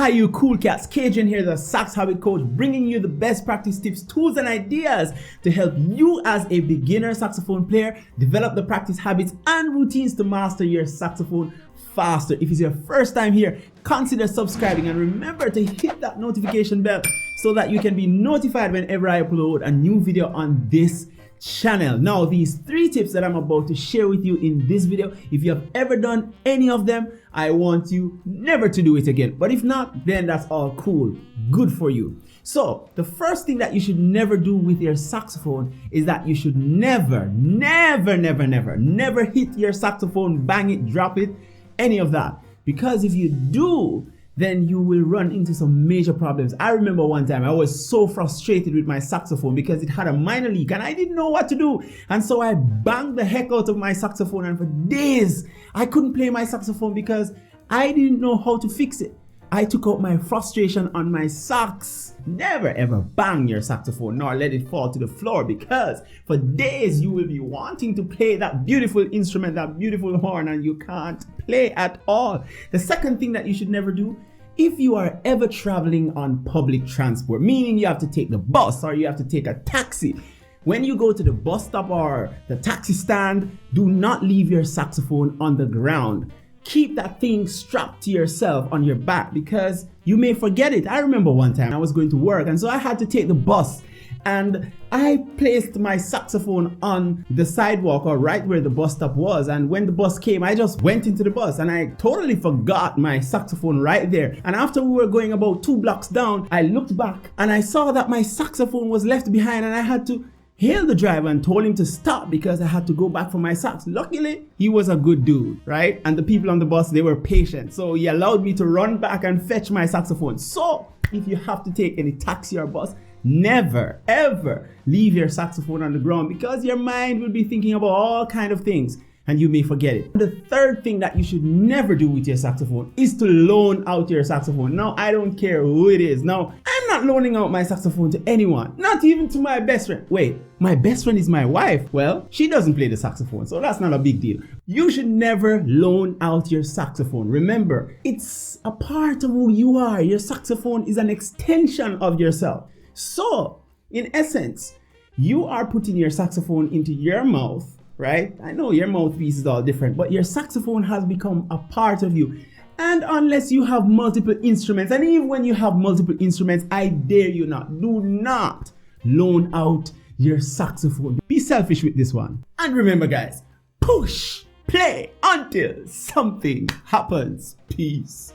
Hi you cool cats, Kadrian here, the sax habit coach, bringing you the best practice tips, tools and ideas to help you as a beginner saxophone player develop the practice habits and routines to master your saxophone faster. If it's your first time here, consider subscribing and remember to hit that notification bell so that you can be notified whenever I upload a new video on this channel. Now, these 3 tips that I'm about to share with you in this video, if you have ever done any of them, I want you never to do it again. But if not, then that's all cool. Good for you. So the first thing that you should never do with your saxophone is that you should never hit your saxophone, bang it, drop it, any of that. Because if you do, then you will run into some major problems. I remember one time I was so frustrated with my saxophone because it had a minor leak and I didn't know what to do. And so I banged the heck out of my saxophone, and for days I couldn't play my saxophone because I didn't know how to fix it. I took out my frustration on my sax. Never ever bang your saxophone nor let it fall to the floor, because for days you will be wanting to play that beautiful instrument, that beautiful horn, and you can't play at all. The second thing that you should never do, if you are ever traveling on public transport, meaning you have to take the bus or you have to take a taxi, when you go to the bus stop or the taxi stand, do not leave your saxophone on the ground. Keep that thing strapped to yourself on your back because you may forget it. I remember one time I was going to work and so I had to take the bus, and I placed my saxophone on the sidewalk or right where the bus stop was, and when the bus came I just went into the bus and I totally forgot my saxophone right there. And after we were going about 2 blocks down, I looked back and I saw that my saxophone was left behind, and I had to hail the driver and told him to stop because I had to go back for my sax. Luckily, he was a good dude, right? And the people on the bus, they were patient. So he allowed me to run back and fetch my saxophone. So if you have to take any taxi or bus, never, ever leave your saxophone on the ground because your mind will be thinking about all kinds of things and you may forget it. The third thing that you should never do with your saxophone is to loan out your saxophone. Now, I don't care who it is. Now, I'm not loaning out my saxophone to anyone, not even to my best friend. Wait, my best friend is my wife. Well, she doesn't play the saxophone, so that's not a big deal. You should never loan out your saxophone. Remember, it's a part of who you are. Your saxophone is an extension of yourself. So, in essence, you are putting your saxophone into your mouth, right? I know your mouthpiece is all different, but your saxophone has become a part of you. And unless you have multiple instruments, and even when you have multiple instruments, I dare you not, do not loan out your saxophone. Be selfish with this one. And remember guys, push, play until something happens. Peace.